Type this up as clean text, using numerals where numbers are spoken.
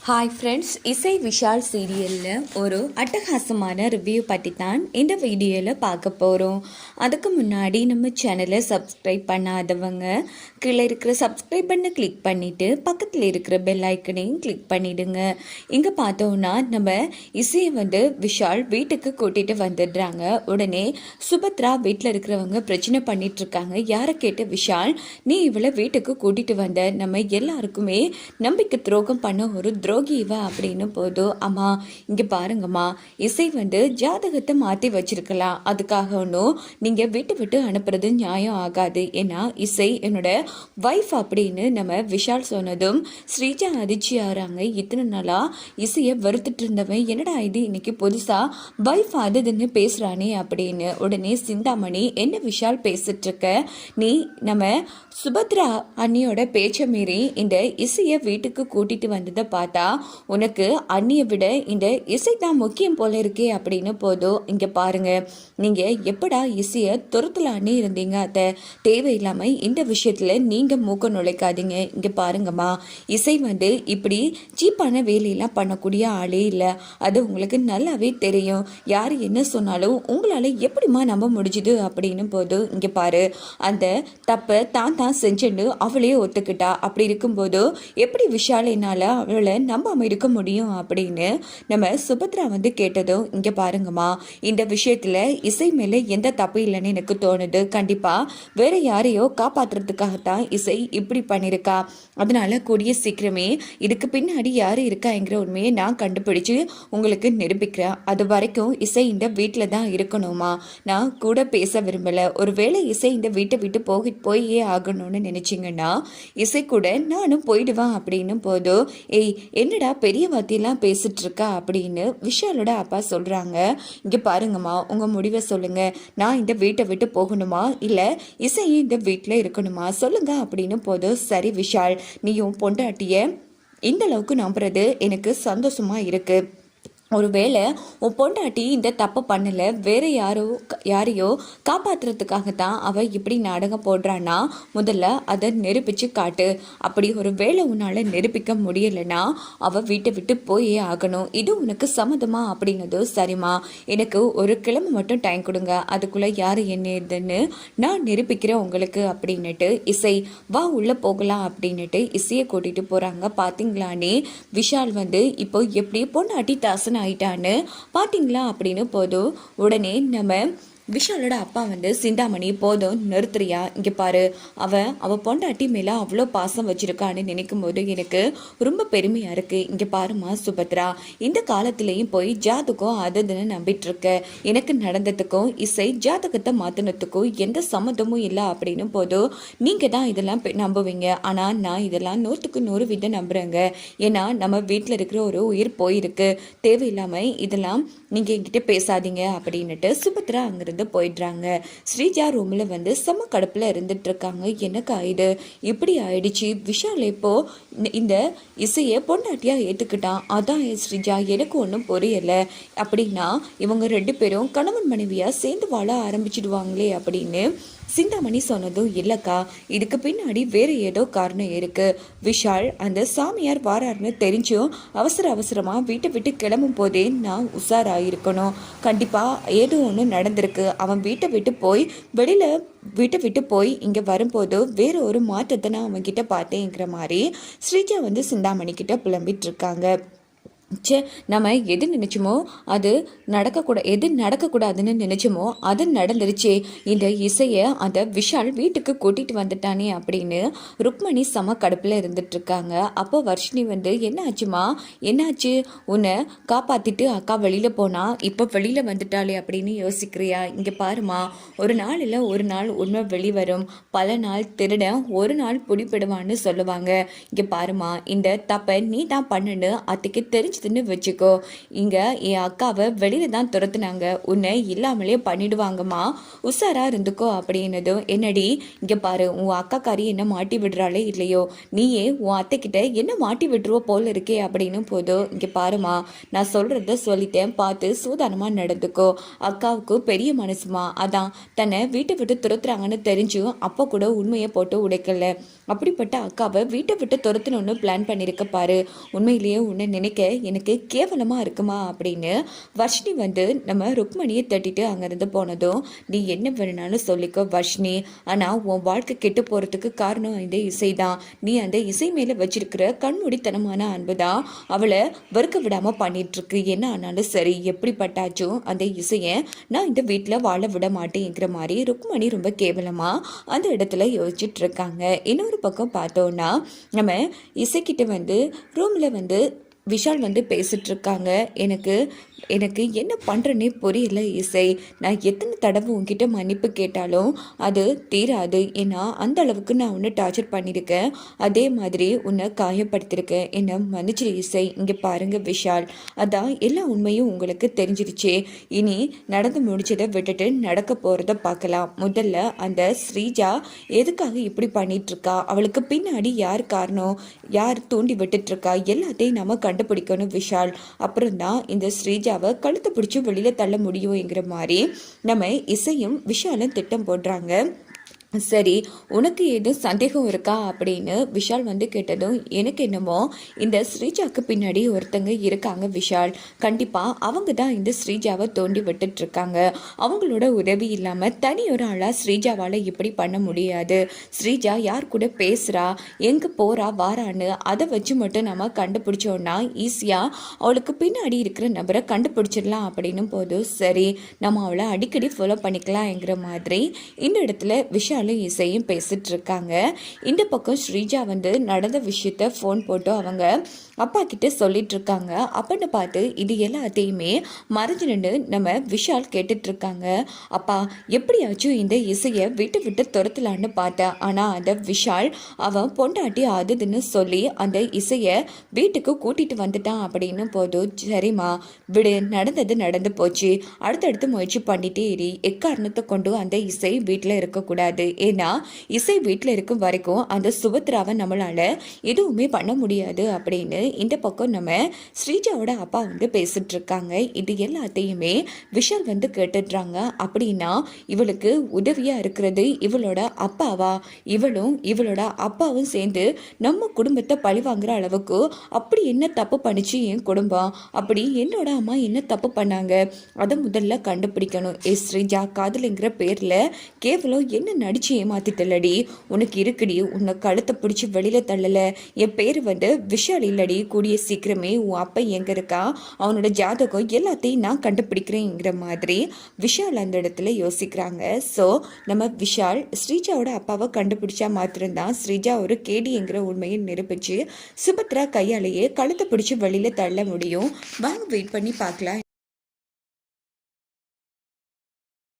Hi friends, இசை விஷால் சீரியலில் ஒரு அட்டகாசமான ரிவ்யூ பற்றி தான் இந்த வீடியோவில் பார்க்க போகிறோம். அதுக்கு முன்னாடி நம்ம சேனலை சப்ஸ்கிரைப் பண்ணாதவங்க கீழே இருக்கிற சப்ஸ்கிரைப் பண்ண கிளிக் பண்ணிவிட்டு பக்கத்தில் இருக்கிற பெல் ஐக்கனையும் கிளிக் பண்ணிவிடுங்க. இங்கே பார்த்தோன்னா நம்ம இசையை விஷால் வீட்டுக்கு கூட்டிகிட்டு வந்துடுறாங்க. உடனே சுபத்ரா வீட்டில் இருக்கிறவங்க பிரச்சனை பண்ணிகிட்ருக்காங்க. யாரை கேட்டு விஷால், நீ இவளை வீட்டுக்கு கூட்டிகிட்டு வந்த, நம்ம எல்லாருக்குமே நம்பிக்கை துரோகம் பண்ண ஒரு துரோகிவா அப்படின்னு போதும். அம்மா இங்கே பாருங்கம்மா, இசை ஜாதகத்தை மாற்றி வச்சிருக்கலாம், அதுக்காக ஒன்றும் நீங்கள் விட்டு விட்டு அனுப்புறது நியாயம் ஆகாது. ஏன்னா இசை என்னோட வைஃப் அப்படின்னு நம்ம விஷால் சொன்னதும் ஸ்ரீஜா அதிர்ச்சி ஆறாங்க. இத்தனை நாளாக இசையை வருத்துட்டு இருந்தவன் என்னடா இது இன்னைக்கு புதுசாக வைஃப் அதுன்னு பேசுகிறானே அப்படின்னு. உடனே சிந்தாமணி, என்ன விஷால் பேசிட்டு இருக்க, நீ நம்ம சுபத்ரா அண்ணியோட பேச்சை மீறி இந்த இசையை வீட்டுக்கு கூட்டிட்டு வந்ததை பார்த்தா உனக்கு அண்ணியை விட இந்த இசை தான் முக்கியம் போல இருக்கே அப்படின்னு போதும். இங்க பாருங்க, நீங்க எப்படா இசையை துரத்துல அண்ணி இருந்தீங்க, அத்தை தேவையில்லாம இந்த விஷயத்துல நீங்க மூக்க நுழைக்காதீங்க. இங்க பாருங்கம்மா, இசை இப்படி சீப்பான வேலையெல்லாம் பண்ணக்கூடிய ஆளே இல்லை, அது உங்களுக்கு நல்லாவே தெரியும். யார் என்ன சொன்னாலும் உங்களால எப்படிமா நம்ப முடிஞ்சுது அப்படின்னு போதும். இங்க பாரு, அந்த தப்பை தான் செஞ்சுன்னு அவளே ஒத்துக்கிட்டா. அப்படி இருக்கும்போது எப்படி விஷாலினால அவளை நம்பாம இருக்க முடியும் அப்படின்னு நம்ம சுபத்ரா கேட்டதும், இங்க பாருங்கம்மா, இந்த விஷயத்துல இசை மேல எந்த தப்பு இல்லைன்னு எனக்கு தோணுது. கண்டிப்பா வேற யாரையோ காப்பாற்றுறதுக்காகத்தான் இசை இப்படி பண்ணிருக்கா. அதனால கூடிய சீக்கிரமே இதுக்கு பின்னாடி யாரு இருக்காங்கிற உண்மையை நான் கண்டுபிடிச்சு உங்களுக்கு நிரூபிக்கிறேன். அது வரைக்கும் இசை இந்த வீட்டுல தான் இருக்கணுமா, நான் கூட பேச விரும்பல. ஒருவேளை இசை இந்த வீட்டை விட்டு போயே ஆகணும்னு நினைச்சிங்கன்னா இசை கூட நானும் போயிடுவேன் அப்படின்னு போதும். ஏய், என்னடா பெரிய வார்த்தையெல்லாம் பேசிட்டு இருக்கா அப்படின்னு விஷாலோட அப்பா சொல்றாங்க. இங்க பாருங்கம்மா, உங்க முடிவை சொல்லுங்க. நான் இந்த வீட்டை விட்டு போகணுமா இல்ல இசையும் இந்த வீட்டுல இருக்கணுமா சொல்லுங்க அப்படின்னு போதும். சரி விஷால், நீயும் பொண்டாட்டிய இந்த அளவுக்கு நம்புறது எனக்கு சந்தோஷமா இருக்கு. ஒருவேளை உன் பொண்டாட்டி இந்த தப்பு பண்ணலை, வேற யாரையோ காப்பாற்றுறதுக்காகத்தான் அவள் இப்படி நாடகம் போடுறான்னா முதல்ல அதை நிரூபித்து காட்டு. அப்படி ஒரு வேளை உன்னால் நிரூபிக்க முடியலைன்னா அவள் வீட்டை விட்டு போயே ஆகணும். இது உனக்கு சம்மதமா அப்படின்னதோ, சரிம்மா எனக்கு ஒரு கிழமை மட்டும் டைம் கொடுங்க, அதுக்குள்ளே யார் என்னதுன்னு நான் நிரூபிக்கிறேன் உங்களுக்கு அப்படின்னுட்டு இசை வா உள்ளே போகலாம் அப்படின்னுட்டு இசையை கூட்டிகிட்டு போகிறாங்க. பார்த்தீங்களானே விஷால் இப்போ எப்படி பொண்டாட்டி தாசன ஆயிட்டான்னு பாத்தீங்களா அப்படின்னு போதும். உடனே நம்ம விஷாலோட அப்பா சிந்தாமணி, போதும் நிறுத்துறியா, இங்கே பாரு, அவ பொண்டாட்டி மேலே அவ்வளோ பாசம் வச்சிருக்கான்னு நினைக்கும் போது எனக்கு ரொம்ப பெருமையாக இருக்குது. இங்கே பாருமா சுபத்ரா, இந்த காலத்துலேயும் போய் ஜாதகம் அதுன்னு நம்பிட்டு இருக்க. எனக்கு நடந்ததுக்கும் இசை ஜாதகத்தை மாற்றினதுக்கும் எந்த சம்மந்தமும் இல்லை அப்படின்னு போதும். நீங்கள் தான் இதெல்லாம் நம்புவீங்க, ஆனால் நான் இதெல்லாம் 100% நம்புகிறேங்க. ஏன்னா நம்ம வீட்டில் இருக்கிற ஒரு உயிர் போயிருக்கு, தேவையில்லாமல் இதெல்லாம் நீங்கள் என்கிட்ட பேசாதீங்க அப்படின்னுட்டு சுபத்ரா அங்கிருந்து போயிடுறாங்க. ஸ்ரீஜா ரூம்ல செம்ம கடுப்புல இருந்துட்டு இருக்காங்க. எனக்கு ஆயிடு இப்படி ஆயிடுச்சு, விஷால் இப்போ இந்த இசையை பொண்டாட்டியா ஏத்துக்கிட்டான், அதான் ஸ்ரீஜா எனக்கு ஒன்றும் புரியல. அப்படின்னா இவங்க 2 பேரும் கணவன் மனைவியா சேர்ந்து வாழ ஆரம்பிச்சிடுவாங்களே அப்படின்னு சிந்தாமணி சொன்னதும், இல்லக்கா இதுக்கு பின்னாடி வேற ஏதோ காரணம் இருக்கு. விஷால் அந்த சாமியார் வாராருன்னு தெரிஞ்சும் அவசரமா வீட்டை விட்டு கிளம்பும் போதே நான் உஷாராயிருக்கணும். கண்டிப்பா ஏதோ ஒன்று நடந்திருக்கு. அவன் வீட்டை விட்டு போய் இங்கே வரும்போது வேற ஒரு மாற்றத்தை நான் அவன்கிட்ட பார்த்தேங்கிற மாதிரி ஸ்ரீஜா சிந்தாமணி கிட்ட புலம்பிட்டு இருக்காங்க. நம்ம எது நினைச்சோமோ அது எது நடக்கக்கூடாதுன்னு நினைச்சோமோ அது நடந்துருச்சே. இந்த இசையை அந்த விஷால் வீட்டுக்கு கூட்டிட்டு வந்துட்டானே அப்படின்னு ருக்மணி சம கடுப்புல இருந்துட்டு இருக்காங்க. அப்போ வர்ஷினி என்ன ஆச்சுமா, என்னாச்சு, உன்னை காப்பாத்திட்டு அக்கா வெளியில போனா இப்போ வெளியில வந்துட்டாளே அப்படின்னு யோசிக்கிறியா? இங்க பாருமா, ஒரு நாள் இல்லை ஒரு நாள் உண்மை வெளிவரும், பல நாள் திருட ஒரு நாள் பிடிபடுவான்னு சொல்லுவாங்க. இங்க பாருமா, இந்த தப்பை நீ தான் பண்ணுன்னு அத்தைக்கு தெரிஞ்சு தெரிஞ்சதுன்னு வச்சுக்கோ. இங்கே என் அக்காவை வெளியில தான் துரத்துனாங்க, உன்னை இல்லாமலே பண்ணிடுவாங்கம்மா, உஷாரா இருந்துக்கோ அப்படின்னதும், என்னடி இங்கே பாரு, உன் அக்காக்காரி என்ன மாட்டி விடுறாளே இல்லையோ, நீயே உன் அத்தைக்கிட்ட என்ன மாட்டி விட்டுருவோ போல இருக்கே அப்படின்னு போதும். இங்கே பாருமா, நான் சொல்கிறத சொல்லிட்டேன், பார்த்து சூதானமாக நடந்துக்கோ. அக்காவுக்கு பெரிய மனசுமா, அதான் தன்னை வீட்டை விட்டு துரத்துறாங்கன்னு தெரிஞ்சும் அப்போ கூட உண்மையை போட்டு உடைக்கல. அப்படிப்பட்ட அக்காவை வீட்டை விட்டு துரத்தணும்னு பிளான் பண்ணியிருக்க பாரு. உண்மையிலேயே உன்னை நினைக்க எனக்கு கேவலமாக இருக்குமா அப்படின்னு வர்ஷினி வந்து நம்ம ருக்மணியை தட்டிட்டு அங்கேருந்து போனதும், நீ என்ன வேணுனாலும் சொல்லிக்கோ வர்ஷினி, ஆனால் உன் வாழ்க்கை கெட்டு போகிறதுக்கு காரணம் இந்த இசை தான். நீ அந்த இசை மேலே வச்சிருக்கிற கண்மூடித்தனமான அன்பு தான் அவளை வெறுக்க விடாமல் பண்ணிகிட்ருக்கு. என்ன ஆனாலும் சரி, எப்படிப்பட்டாச்சும் அந்த இசையை நான் இந்த வீட்டில் வாழ விட மாட்டேங்கிற மாதிரி ருக்மணி ரொம்ப கேவலமாக அந்த இடத்துல யோசிச்சுட்டு இருக்காங்க. இன்னொரு பக்கம் பார்த்தோன்னா நம்ம இசைக்கிட்ட வந்து ரூமில் வந்து விஷால் வந்து பேசிகிட்டு இருக்காங்க. எனக்கு என்ன பண்ணுறேன்னே புரியல இசை, நான் எத்தனை தடவை உங்ககிட்ட மன்னிப்பு கேட்டாலும் அது தீராது. ஏன்னா அந்த அளவுக்கு நான் உன்னை டார்ச்சர் பண்ணியிருக்கேன், அதே மாதிரி உன்னை காயப்படுத்தியிருக்கேன், என்னை மன்னிச்சிரு இசை. இங்கே பாருங்கள் விஷால், அதான் எல்லா உண்மையும் உங்களுக்கு தெரிஞ்சிருச்சே, இனி நடந்து முடிச்சதை விட்டுட்டு நடக்க போகிறத பார்க்கலாம். முதல்ல அந்த ஸ்ரீஜா எதுக்காக இப்படி பண்ணிகிட்ருக்கா, அவளுக்கு பின்னாடி யார் காரணம், யார் தூண்டி விட்டுட்ருக்கா, எல்லாத்தையும் நம்ம கண்டுபிடிக்கணும் விஷால். அப்புறம் தான் இந்த ஸ்ரீஜாவை கழுத்தை பிடிச்சி வெளியில தள்ள முடியுங்கிற மாதிரி நம்ம இசையும் விஷாலும் திட்டம் போடுறாங்க. சரி, உனக்கு எதுவும் சந்தேகம் இருக்கா அப்படின்னு விஷால் வந்து கேட்டதும், எனக்கு என்னமோ இந்த ஸ்ரீஜாவுக்கு பின்னாடி ஒருத்தங்க இருக்காங்க விஷால், கண்டிப்பாக அவங்க தான் இந்த ஸ்ரீஜாவை தோண்டி விட்டுட்ருக்காங்க. அவங்களோட உதவி இல்லாமல் தனி ஒரு ஆளாக ஸ்ரீஜாவால் இப்படி பண்ண முடியாது. ஸ்ரீஜா யார் கூட பேசுகிறா, எங்கே போகிறா வாரான்னு அதை வச்சு மட்டும் நம்ம கண்டுபிடிச்சோன்னா ஈஸியாக அவளுக்கு பின்னாடி இருக்கிற நபரை கண்டுபிடிச்சிடலாம் அப்படின்னும் போது, சரி நம்ம அவளை அடிக்கடி ஃபாலோ பண்ணிக்கலாம்ங்கிற மாதிரி இந்த இடத்துல விஷால் இசையும் பேசிட்டு இருக்காங்க. இந்த பக்கம் ஸ்ரீஜா வந்து நடந்த விஷயத்த ஃபோன் போட்டு அவங்க அப்பா கிட்ட சொல்லிட்டு இருக்காங்க. அப்பன்னு பார்த்து இது எல்லாத்தையுமே மறைஞ்சு நின்று நம்ம விஷால் கேட்டுட்டு இருக்காங்க. அப்பா, எப்படியாச்சும் இந்த இசையை விட்டு விட்டு துரத்தலான்னு பார்த்தேன், ஆனால் அந்த விஷால் அவன் பொண்டாட்டி ஆகுதுன்னு சொல்லி அந்த இசையை வீட்டுக்கு கூட்டிட்டு வந்துட்டான் அப்படின்னு போதும். சரிம்மா விடு, நடந்தது நடந்து போச்சு, அடுத்தடுத்து முயற்சி பண்ணிட்டே இரு, எக்காரணத்தை கொண்டு அந்த இசை வீட்டில் இருக்கக்கூடாது. ஏன்னா இசை வீட்டில் இருக்கும் வரைக்கும் அந்த சுபத்ராவை நம்மளால எதுவுமே பண்ண முடியாது அப்படின்னு இந்த பக்கம் நம்ம ஸ்ரீஜாவோட அப்பா வந்து பேசிட்டு இருக்காங்க. இது எல்லாத்தையுமே விஷால் வந்து கேட்டுடுறாங்க. அப்படின்னா இவளுக்கு உதவியா இருக்கிறது இவளோட அப்பாவா, இவளும் இவளோட அப்பாவும் சேர்ந்து நம்ம குடும்பத்தை பழி வாங்குற அளவுக்கு அப்படி என்ன தப்பு பண்ணிச்சு என் குடும்பம், அப்படி என்னோட அம்மா என்ன தப்பு பண்ணாங்க, அதை முதல்ல கண்டுபிடிக்கணும். ஸ்ரீஜா காதலுங்கிற பேர்ல கேவலம் என்ன நடிச்சு ஏமாத்திட்டலடி, உனக்கு இருக்குடி, உன்னை கழுத்தை பிடிச்சி வெளியில தள்ளல, என் பேர் வந்து விஷால் இல்லடி, கூடிய சீக்கிரமே உன் அப்பா எங்க இருக்கா, அவனோட ஜாதகம் எல்லாத்தையும் நான் கண்டுபிடிக்கிறேங்கிற மாதிரி விஷால் அந்த இடத்துல யோசிக்கிறாங்க. ஸோ நம்ம விஷால் ஸ்ரீஜாவோட அப்பாவை கண்டுபிடிச்சா மாத்திரம்தான் ஸ்ரீஜா ஒரு கேடிங்கிற உண்மையை நிரூபிச்சு சுபத்ரா கையாலேயே கழுத்தை பிடிச்சி வெளியில தள்ள முடியும். வாங்க வெயிட் பண்ணி பார்க்கலாம்.